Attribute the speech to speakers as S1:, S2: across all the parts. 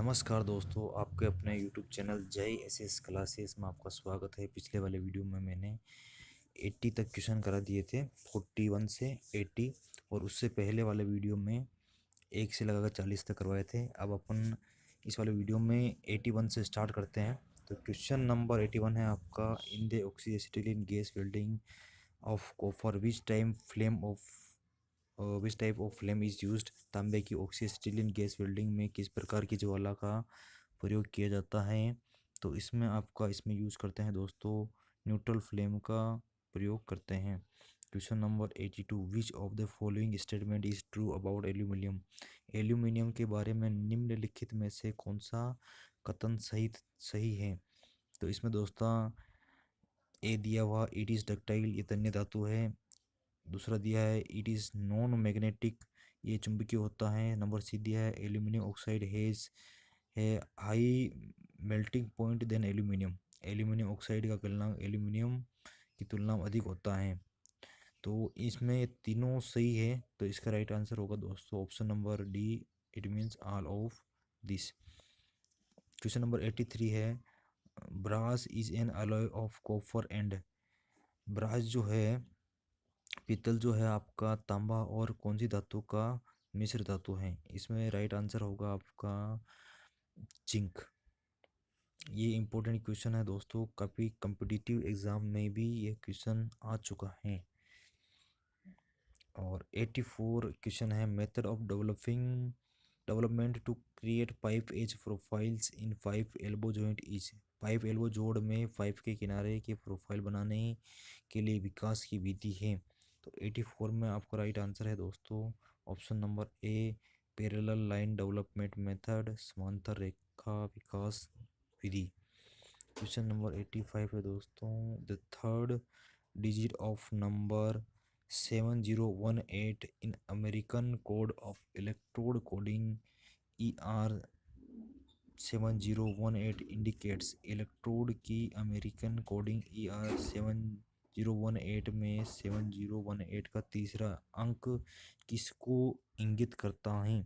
S1: नमस्कार दोस्तों, आपके अपने YouTube चैनल जय एसएस क्लासेस में आपका स्वागत है। पिछले वाले वीडियो में मैंने 80 तक क्वेश्चन करा दिए थे, 41 से 80, और उससे पहले वाले वीडियो में 1 से लगाकर 40 तक करवाए थे। अब अपन इस वाले वीडियो में 81 से स्टार्ट करते हैं। तो क्वेश्चन नंबर 81 है आपका, in the oxyacetylene gas welding of copper which type of flame is used. तांबे की ऑक्सीएसिटिलीन गैस वेल्डिंग में किस प्रकार की ज्वाला का प्रयोग किया जाता है। तो इसमें यूज़ करते हैं दोस्तों, न्यूट्रल फ्लेम का प्रयोग करते हैं। Question number 82, which of the following statement is true about aluminium. Aluminium के बारे में निम्नलिखित में से कौन सा कथन सही है। तो इसमें दोस्तों ए दिया हुआ इट इज़ डक्टाइल, ये तन्य धातु है। दूसरा दिया है इट इज़ नॉन मैग्नेटिक, ये चुंबकीय होता है। नंबर सी दिया है एल्यूमिनियम ऑक्साइड है high melting point then aluminium, aluminium oxide का गलनांक एल्यूमिनियम की तुलना में अधिक होता है। तो इसमें ये तीनों सही है, तो इसका राइट आंसर होगा दोस्तों option number D, it means all of this. Question number 83 है, brass is an alloy of copper and. Brass जो है, पीतल जो है आपका तांबा और कौन सी धातु का मिश्र धातु है। इसमें राइट आंसर होगा आपका जिंक। ये इम्पोर्टेंट क्वेश्चन है दोस्तों, काफ़ी कम्पिटिटिव एग्जाम में भी ये क्वेश्चन आ चुका है। और 84 क्वेश्चन है, method of development to create pipe as profiles in 5 elbow joint is. 5 elbow जोड़ में 5 के किनारे के प्रोफाइल बनाने के लिए विकास की विधि है। तो 84 में आपका राइट आंसर है दोस्तों ऑप्शन नंबर ए, पैरेलल लाइन डेवलपमेंट मेथड, समांतर रेखा विकास विधि। क्वेश्चन नंबर 85 है दोस्तों, the third digit of number 7018 in American code of electrode coding ER 7018 indicates. Electrode की अमेरिकन कोडिंग ER 7018 में 7018 का तीसरा अंक किसको इंगित करता है।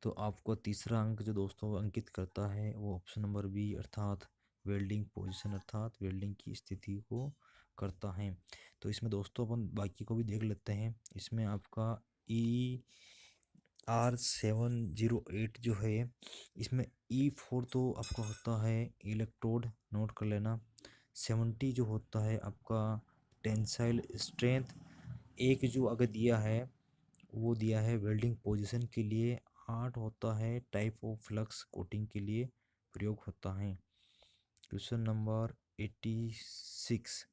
S1: तो आपको तीसरा अंक जो दोस्तों अंकित करता है वो ऑप्शन नंबर बी, अर्थात वेल्डिंग पोजीशन, अर्थात वेल्डिंग की स्थिति को करता है। तो इसमें दोस्तों अपन बाकी को भी देख लेते हैं। इसमें आपका ER 708 जो है, इसमें E4 तो आपका होता है इलेक्ट्रोड, नोट कर लेना। 70 जो होता है आपका टेंसाइल स्ट्रेंथ। एक जो अगर दिया है वो दिया है वेल्डिंग पोजीशन के लिए। 8 होता है टाइप ऑफ फ्लक्स कोटिंग के लिए प्रयोग होता है। Question number 86,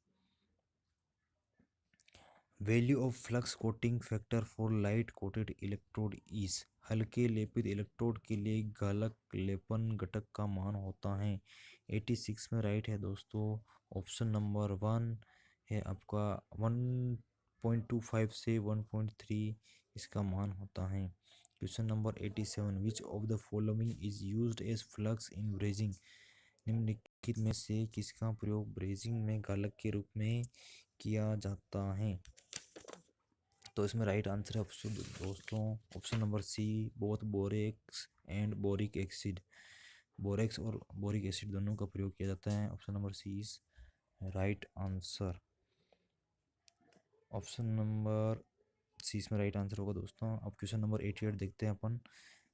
S1: value of flux coating factor for light coated electrode is. हल्के लेपित इलेक्ट्रोड के लिए गालक लेपन घटक का मान होता है। 86 में राइट है दोस्तों ऑप्शन नंबर 1 है आपका 1.25 से 1.3 इसका मान होता है। Question number 87, which of the following is used as flux in brazing. निम्नलिखित में से किसका प्रयोग ब्रेजिंग में गालक के रूप में किया जाता है। तो इसमें राइट आंसर है ऑप्शन दोस्तों option number C, both borax and boric acid. Borax और बोरिक एसिड दोनों का प्रयोग किया जाता है। Option number C is right answer. Option number C इसमें राइट आंसर होगा दोस्तों। अब क्वेश्चन नंबर 88 देखते हैं अपन,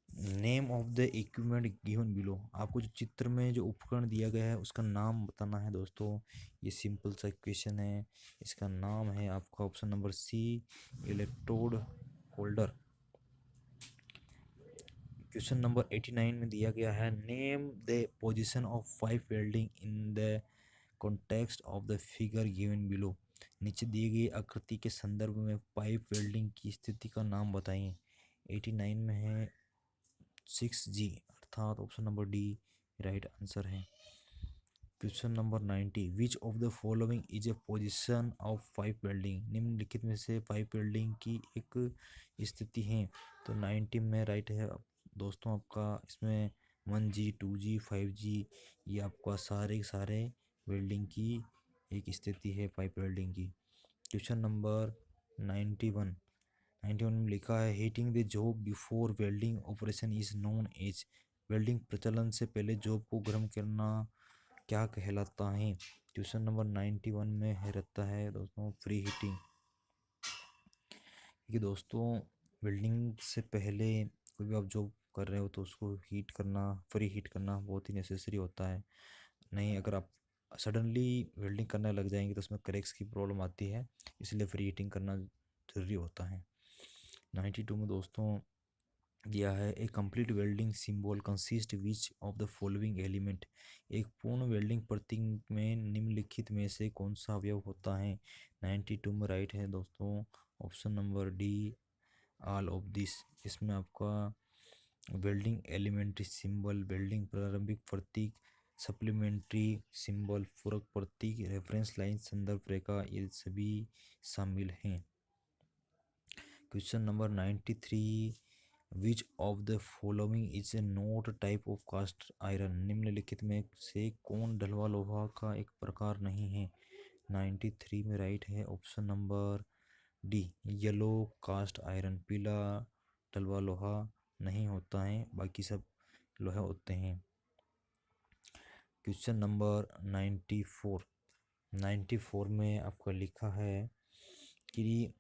S1: name of the equipment given below. आपको जो चित्र में जो उपकरण दिया गया है उसका नाम बताना है दोस्तों। ये सिंपल सा क्वेश्चन है, इसका नाम है आपका option number C, electrode holder. Question number 89 में दिया गया है, name the position of pipe welding in the context of the figure given below. नीचे दी गई आकृति के संदर्भ में पाइप वेल्डिंग की स्थिति का नाम बताइए। 89 में है 6G, अर्थात option number D right answer है। Question number 90, which of the following is a position of pipe welding. निम्नलिखित में से पाइप वेल्डिंग की एक स्थिति है। तो 90 में राइट है दोस्तों आपका, इसमें 1G 2G 5G ये आपका सारे वेल्डिंग की एक स्थिति है पाइप वेल्डिंग की। क्वेश्चन नंबर 91 में लिखा है, heating the job before welding operation is known as. Welding प्रचलन से पहले जॉब को गर्म करना क्या कहलाता है? क्वेश्चन नंबर 91 में है रहता है दोस्तों प्री हीटिंग। क्योंकि दोस्तों वेल्डिंग से पहले कोई भी आप जॉब कर रहे हो तो उसको हीट करना, फ्री हीट करना बहुत ही नेसेसरी होता है। नहीं, अगर आप सडनली वेल्डिंग करने लग जाएंगे तो उसमें क्रैक्स की प्रॉब्लम आती है, इसलिए फ्री हीटिंग करना ज़रूरी होता है। 92 में दोस्तों दिया है a complete welding symbol consist which of the following element. एक पूर्ण वेल्डिंग प्रतीक में निम्नलिखित में से कौन सा अवयव होता है? 92 में राइट है दोस्तों option number D, all of this. इसमें आपका वेल्डिंग एलिमेंट्री सिंबल, वेल्डिंग प्रारंभिक प्रतीक, सप्लीमेंट्री सिंबल, पूरक प्रतीक, रेफरेंस लाइन, संदर्भ रेखा, ये सभी शामिल हैं। Question number 93, which of the following is a not type of cast iron. निम्नलिखित में से कौन ढलवा लोहा का एक प्रकार नहीं है? 93 में राइट है option number D, yellow cast iron. पीला ढलवा लोहा नहीं होता है, बाकी सब लोहे होते हैं। क्वेश्चन नंबर 94 में आपका लिखा है कि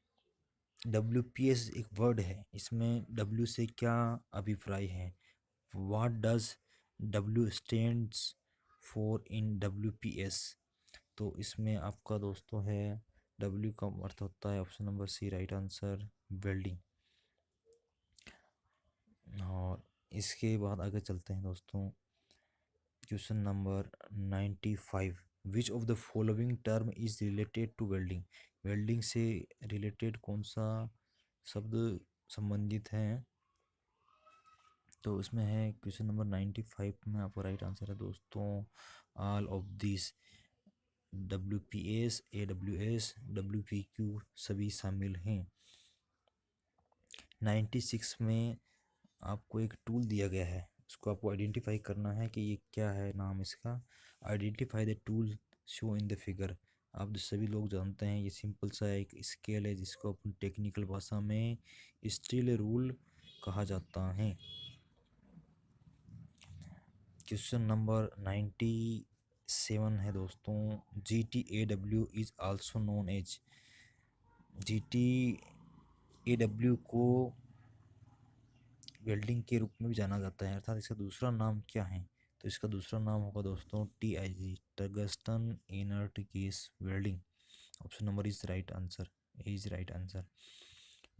S1: WPS एक वर्ड है, इसमें W से क्या अभिप्राय है? What does W stands for in WPS? तो इसमें आपका दोस्तों है W का अर्थ होता है option number C right answer, welding. और इसके बाद आगे चलते हैं दोस्तों question number 95, which of the following term is related to welding. Welding से रिलेटेड कौन सा शब्द संबंधित हैं? तो इसमें है क्वेश्चन नंबर 95 में आपका राइट आंसर है दोस्तों all of this. WPS, AWS, WPQ सभी शामिल हैं। 96 में आपको एक टूल दिया गया है, उसको आपको आइडेंटिफाई करना है कि ये क्या है, नाम इसका। Identify the tool show in the figure. आप जो सभी लोग जानते हैं ये सिंपल सा एक स्केल है जिसको अपन टेक्निकल भाषा में स्टील रूल कहा जाता है। क्वेश्चन नंबर 97 है दोस्तों, GTAW is also known as. GTAW को वेल्डिंग के रूप में भी जाना जाता है, अर्थात इसका दूसरा नाम क्या है? तो इसका दूसरा नाम होगा दोस्तों TIG, tungsten inert gas welding. Option number is right answer, is right answer.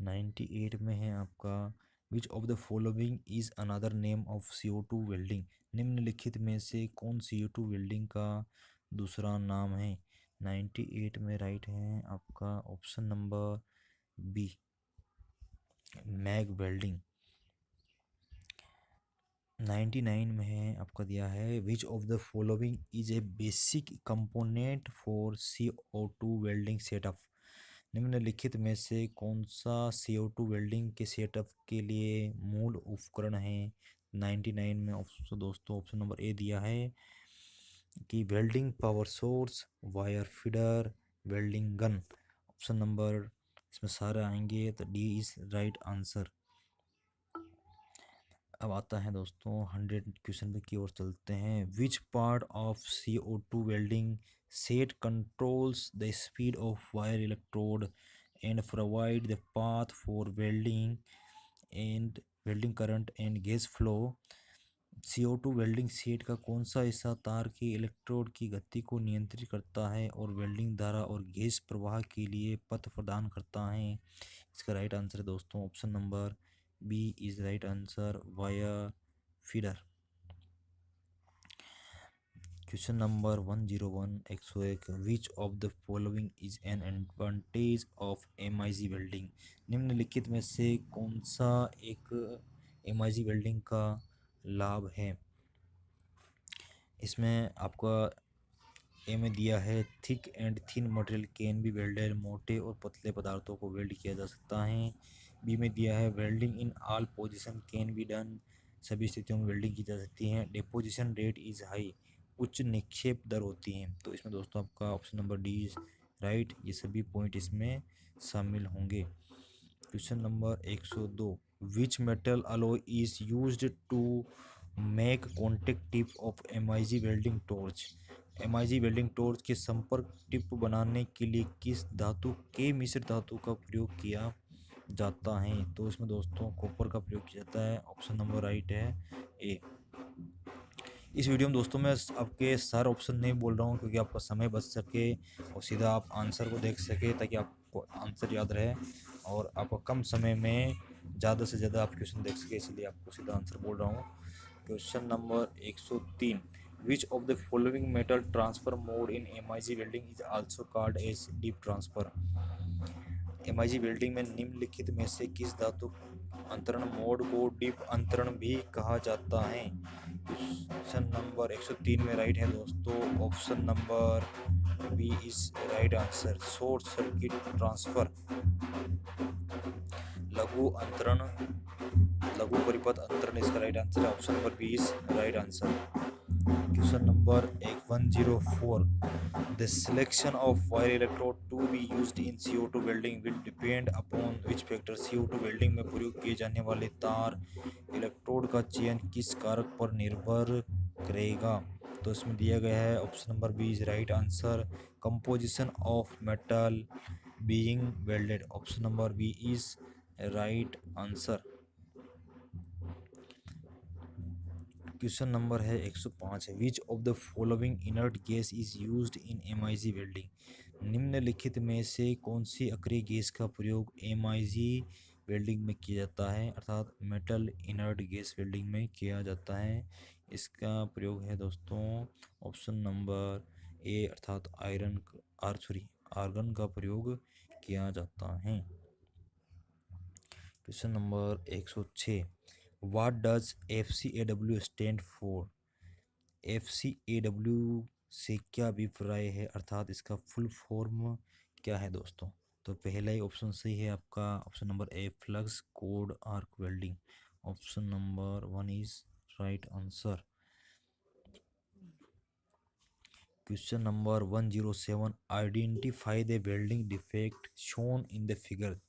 S1: 98 में है आपका विच of the following is another name of CO2 welding. निम्नलिखित में से कौन CO2 वेल्डिंग का दूसरा नाम है? 98 में राइट है आपका option number B, MAG welding. 99 में है आपका दिया है which of the following is a basic component for CO2 welding setup. निम्नलिखित में से कौन सा CO2 वेल्डिंग के सेटअप के लिए मूल उपकरण है? 99 में ऑप्शन दोस्तों ऑप्शन नंबर ए दिया है कि welding power source, wire feeder, welding gun. Option number इसमें सारे आएंगे तो डी इज राइट आंसर। अब आता है दोस्तों 100 क्वेश्चन पे की ओर चलते हैं। Which part of CO2 welding set controls the speed of wire electrode and provide the path for welding current and gas flow. CO2 welding set का कौन सा हिस्सा तार के इलेक्ट्रोड की गति को नियंत्रित करता है और वेल्डिंग धारा और गैस प्रवाह के लिए पथ प्रदान करता है? इसका राइट आंसर है दोस्तों option number B is right answer, wire feeder. Question number 101 101, which of the following is an advantage of MIG welding. निम्नलिखित में से कौन सा एक MIG वेल्डिंग का लाभ है? इसमें आपका ए में दिया है thick and thin material can B welded, मोटे और पतले पदार्थों को वेल्ड किया जा सकता है। बी में दिया है welding in all position can be done, सभी स्थितियों में वेल्डिंग की जा सकती है। डिपोजिशन रेट इज हाई, उच्च निक्षेप दर होती है। तो इसमें दोस्तों आपका option number D is right, ये सभी पॉइंट इसमें शामिल होंगे। Question number 102, which metal alloy is used to make contact tip of MIG welding torch. MIG welding torch के संपर्क टिप बनाने के लिए किस धातु के मिश्र धातु का प्रयोग किया जाता है? तो इसमें दोस्तों कॉपर का प्रयोग किया जाता है। ऑप्शन नंबर राइट है ए। इस वीडियो में दोस्तों मैं आपके सारे ऑप्शन नहीं बोल रहा हूँ क्योंकि आपका समय बच सके और सीधा आप आंसर को देख सके ताकि आपको आंसर याद रहे और आपको कम समय में ज़्यादा से ज़्यादा आप क्वेश्चन देख सके, इसलिए आपको सीधा आंसर बोल रहा हूँ। Question number 103, which of the following metal transfer mode in MIG welding is also called as deep transfer. MIG welding में निम्नलिखित में से किस धातु अंतरण मोड को डीप अंतरण भी कहा जाता है? क्वेश्चन नंबर 103 में राइट है दोस्तों, option number B is right answer, short circuit transfer. लघु अंतरण, लघु परिपथ अंतरण इसका राइट आंसर है, option number B is right answer. Question number 104, the selection of wire electrode to be used in CO2 welding will depend upon which factor. CO2 welding में प्रयोग किए जाने वाले तार इलेक्ट्रोड का चयन किस कारक पर निर्भर करेगा? तो इसमें दिया गया है option number B is right answer, composition of metal being welded, option number B is right answer. Question number है 105 है, which of the following inert gas is used in MIG welding. निम्नलिखित में से कौन सी अक्रिय गैस का प्रयोग MIG welding में किया जाता है, अर्थात मेटल इनर्ट गैस वेल्डिंग में किया जाता है? इसका प्रयोग है दोस्तों ऑप्शन नंबर ए, अर्थात आर्गन का प्रयोग किया जाता है। Question number 106, what does FCAW stand for. FCAW से क्या अभिप्राय है, अर्थात इसका फुल फॉर्म क्या है दोस्तों? तो पहला ही ऑप्शन सही है आपका, option number A, flux code arc welding, option number 1 is right answer. Question number 107, identify the welding defect shown in the figure.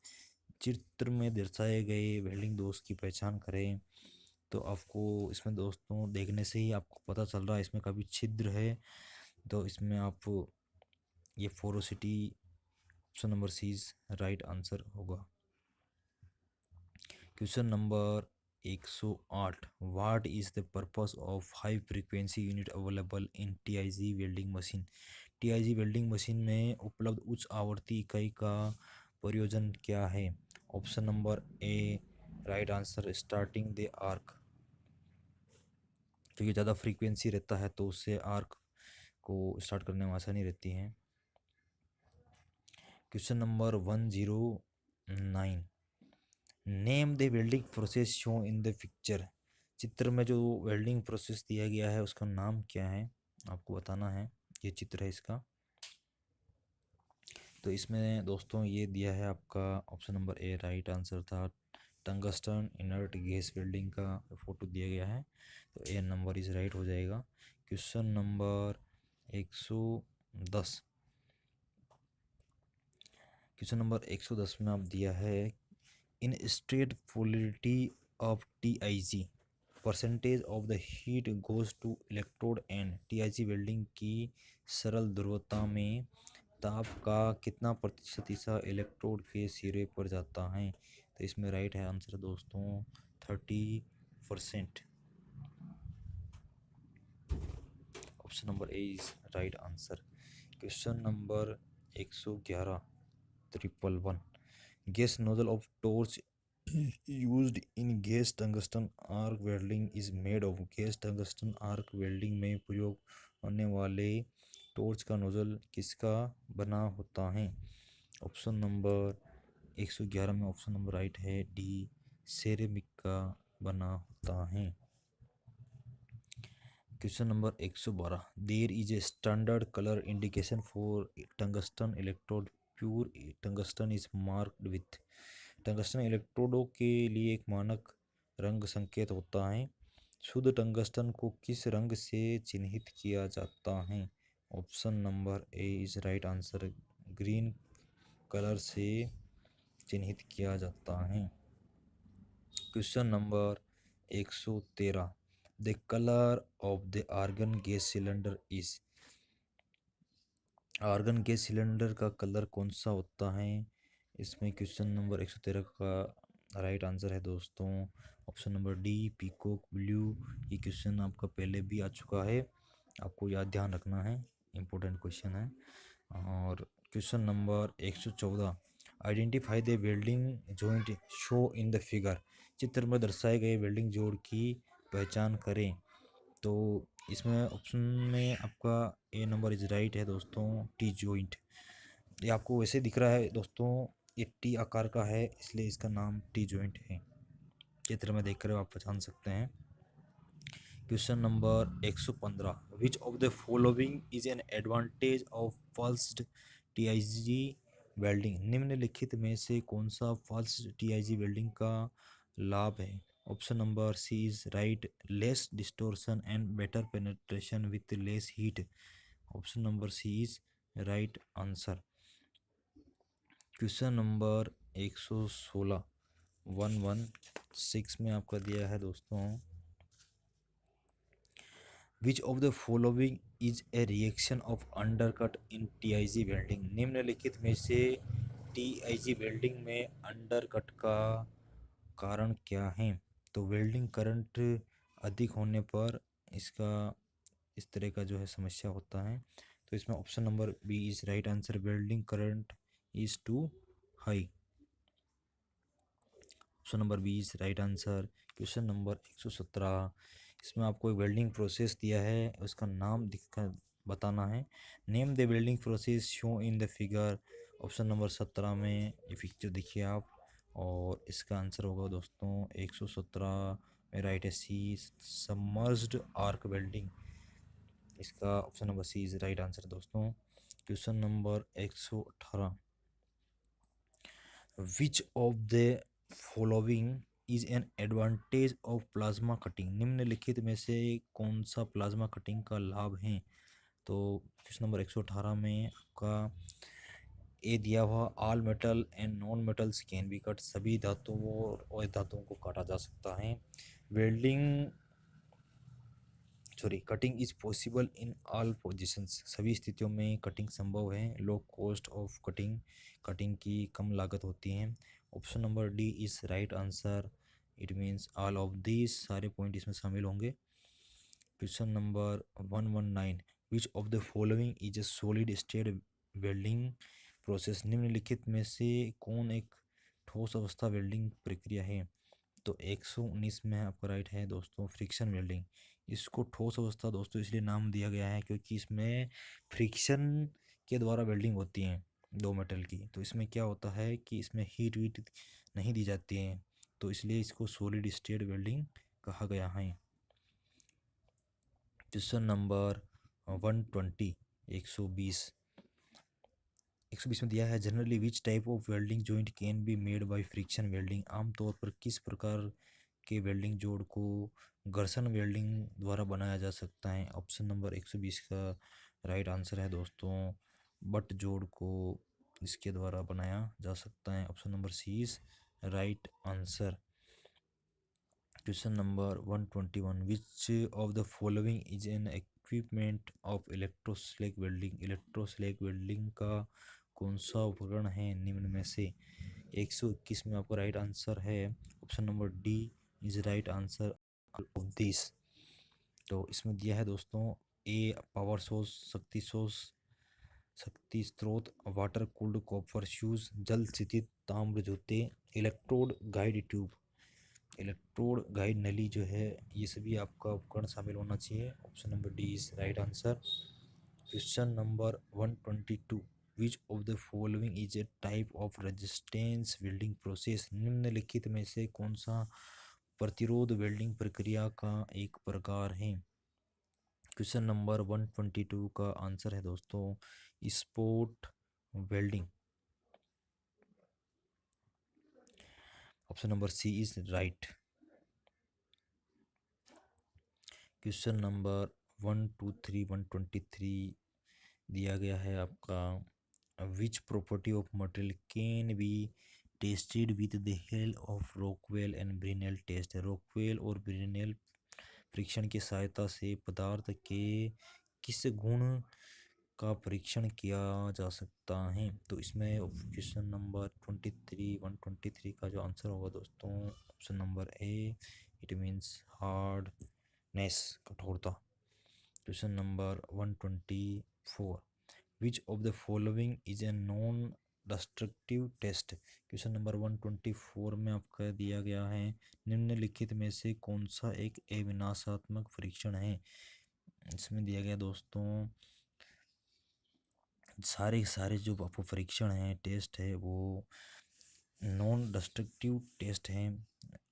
S1: चित्र में दर्शाए गए वेल्डिंग दोष की पहचान करें। तो आपको इसमें दोस्तों देखने से ही आपको पता चल रहा है इसमें काफ़ी छिद्र है, तो इसमें आप ये porosity, option number C is right answer होगा। Question number 108, what is the purpose of high frequency unit available in TIG welding machine. TIG welding machine में उपलब्ध उच्च आवर्ती इकाई का प्रयोजन क्या है? Option number A right answer, starting the arc, क्योंकि ज़्यादा फ्रीक्वेंसी रहता है तो उससे आर्क को स्टार्ट करने में आसानी रहती है। Question number 109, name the welding process show in the picture. चित्र में जो वेल्डिंग प्रोसेस दिया गया है उसका नाम क्या है आपको बताना है। ये चित्र है इसका, तो इसमें दोस्तों ये दिया है आपका option number A right answer था, टंगस्टन इनर्ट गैस वेल्डिंग का फोटो दिया गया है, तो ए नंबर इज राइट हो जाएगा। क्वेश्चन नंबर 110, क्वेश्चन नंबर 110 में आप दिया है, in straight polarity of TIG percentage of the heat goes to electrode and. TIG welding की सरल ध्रुवता में ताप का कितना प्रतिशत हिस्सा इलेक्ट्रोड के सिरे पर जाता है? तो इसमें राइट है आंसर दोस्तों 30%, option number A is right answer. Question number 111, 111, gas nozzle of torch used in gas tungsten arc welding is made of। Gas tungsten arc welding में प्रयोग होने वाले टॉर्च का नोजल किसका बना होता है? ऑप्शन नंबर 111 में ऑप्शन नंबर राइट है डी, सेरेमिक का बना होता है। Question number 112, there is a standard colour indication for tungsten electrode, pure tungsten is marked with. Tungsten इलेक्ट्रोडों के लिए एक मानक रंग संकेत होता है, शुद्ध टंगस्टन को किस रंग से चिन्हित किया जाता है? Option number A is right answer, green colour से चिन्हित किया जाता है। Question number 113, the colour of the argon gas cylinder is. Argon gas cylinder का कलर कौन सा होता है? इसमें क्वेश्चन नंबर 113 का राइट आंसर है दोस्तों option number D, peacock blue. ये क्वेश्चन आपका पहले भी आ चुका है, आपको याद ध्यान रखना है, इम्पोर्टेंट क्वेश्चन है। और question number 114, identify the welding joint show in the figure. चित्र में दर्शाए गए वेल्डिंग जोड़ की पहचान करें। तो इसमें ऑप्शन में आपका ए नंबर इज राइट है दोस्तों, टी जॉइंट। ये आपको वैसे दिख रहा है दोस्तों, ये टी आकार का है, इसलिए इसका नाम टी जॉइंट है। चित्र में देखकर आप पहचान सकते हैं। Question number 115, which of the following is an advantage of pulsed TIG welding. निम्नलिखित में से कौन सा पल्स्ड टीआईजी वेल्डिंग का लाभ है? Option number C is right, less distortion and better penetration with less heat. Option number C is right answer. Question number 116, 116 में आपका दिया है दोस्तों, which of the following is a reaction of undercut in TIG welding. निम्नलिखित में से TIG welding में undercut का कारण क्या है? तो वेल्डिंग करंट अधिक होने पर इसका इस तरह का जो है समस्या होता है। तो इसमें option number B is right answer, welding current is too high. Option number B is right answer. Question number 117, इसमें आपको एक वेल्डिंग प्रोसेस दिया है, उसका नाम दिखकर बताना है। Name the welding process show in the figure. Option number 17 में ये पिक्चर देखिए आप, और इसका आंसर होगा दोस्तों 117 में राइट है सी, सबमर्ज्ड आर्क वेल्डिंग। इसका option number C is right answer दोस्तों। Question number 118, which of the following is an advantage of plasma cutting. निम्नलिखित में से कौन सा प्लाज्मा कटिंग का लाभ है? तो क्वेश्चन नंबर 118 में आपका ए दिया हुआ, all metal and non metals can be cut. सभी धातुओं और धातुओं को काटा जा सकता है। Welding cutting is possible in all positions. सभी स्थितियों में कटिंग संभव है। Low cost of cutting, cutting की कम लागत होती है। Option number D is right answer, it means all of these, सारे पॉइंट इसमें शामिल होंगे। Question number 119, which of the following is A solid state welding process. निम्नलिखित में से कौन एक ठोस अवस्था वेल्डिंग प्रक्रिया है? तो 119 में आपका राइट है दोस्तों, फ्रिक्शन वेल्डिंग। इसको ठोस अवस्था दोस्तों इसलिए नाम दिया गया है क्योंकि इसमें फ्रिक्शन के द्वारा वेल्डिंग होती है दो मेटल की। तो इसमें क्या होता है कि इसमें हीट वीट नहीं दी जाती है, तो इसलिए इसको सॉलिड स्टेट वेल्डिंग कहा गया है। क्वेश्चन नंबर 120, 120 में दिया है, generally which type of welding joint can be made by friction welding. आमतौर पर किस प्रकार के वेल्डिंग जोड़ को घर्षण वेल्डिंग द्वारा बनाया जा सकता है? ऑप्शन नंबर 120 का राइट आंसर है दोस्तों, बट जोड़ को इसके द्वारा बनाया जा सकता है। Option number C is right answer. Question number 121, which of the following is an equipment of electroslag welding. Electroslag welding का कौन सा उपकरण है निम्न में से? 121 में आपका राइट आंसर है, option number D is right answer of this. तो इसमें दिया है दोस्तों, ए पावर सोर्स, शक्ति स्रोत, वाटर कूल्ड कॉपर शूज, जल स्थितित ताम्र जूते, electrode guide tube. Electrode guide नली जो है, ये सभी आपका उपकरण शामिल होना चाहिए। Option number D is right answer. Question number 122, which of the following is A type of resistance welding process. निम्नलिखित में से कौन सा प्रतिरोध वेल्डिंग प्रक्रिया का एक प्रकार है? क्वेश्चन नंबर 122 का आंसर है दोस्तों spot welding. Option number C is right. Question number 123 दिया गया है आपका, which property of material can be tested with the help of Rockwell and Brinell test. Rockwell और ब्रिनेल परीक्षण की सहायता से पदार्थ के किस गुण का परीक्षण किया जा सकता है? तो इसमें क्वेश्चन नंबर 123 का जो आंसर होगा दोस्तों, option number A, it means hardness, कठोरता। Question number 124, which of the following is a non destructive test. Question number 124 में आपका दिया गया है, निम्नलिखित में से कौन सा एक अविनाशात्मक परीक्षण है। इसमें दिया गया दोस्तों सारे सारे जो आपको परीक्षण हैं, टेस्ट है, वो नॉन डिस्ट्रक्टिव टेस्ट हैं।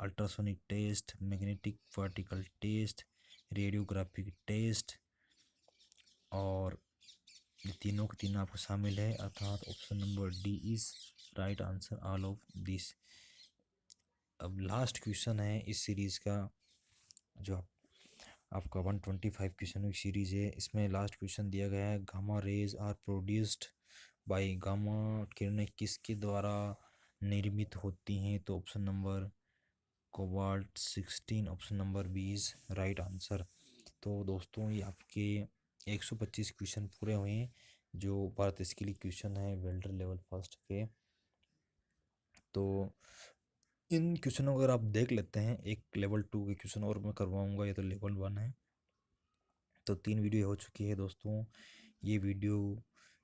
S1: Ultrasonic test, magnetic particle test, radiographic test, और ये तीनों के तीनों आपको शामिल है, अर्थात option number D is right answer all of this. अब लास्ट क्वेश्चन है इस सीरीज़ का, जो आपका 125 क्वेश्चन की सीरीज है। इसमें लास्ट क्वेश्चन दिया गया है, gamma rays are produced by, gamma किरणें किसके द्वारा निर्मित होती हैं? तो option number cobalt 16, option number B is right answer. तो दोस्तों ये आपके 125 क्वेश्चन पूरे हुए हैं, जो भारत इसके लिए क्वेश्चन है वेल्डर लेवल फर्स्ट के। तो इन क्वेश्चनों को अगर आप देख लेते हैं, एक लेवल 2 के क्वेश्चन और मैं करवाऊंगा, ये तो लेवल 1 है। तो 3 वीडियो हो चुकी है दोस्तों। ये वीडियो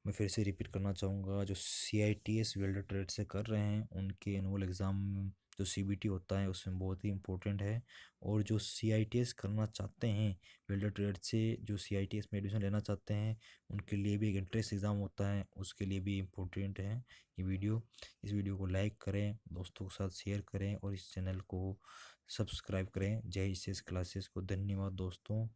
S1: मैं फिर से रिपीट करना चाहूँगा, जो CITS वेल्डर ट्रेड से कर रहे हैं उनके एनुअल एग्ज़ाम जो CBT होता है उसमें बहुत ही इम्पोर्टेंट है। और जो CITS करना चाहते हैं वेल्डर ट्रेड से, जो CITS में एडमिशन लेना चाहते हैं, उनके लिए भी एक एंट्रेंस एग्ज़ाम होता है, उसके लिए भी इम्पोर्टेंट है ये वीडियो। इस वीडियो को लाइक करें, दोस्तों के साथ शेयर करें और इस चैनल को सब्सक्राइब करें। जय SS क्लासेस को धन्यवाद दोस्तों।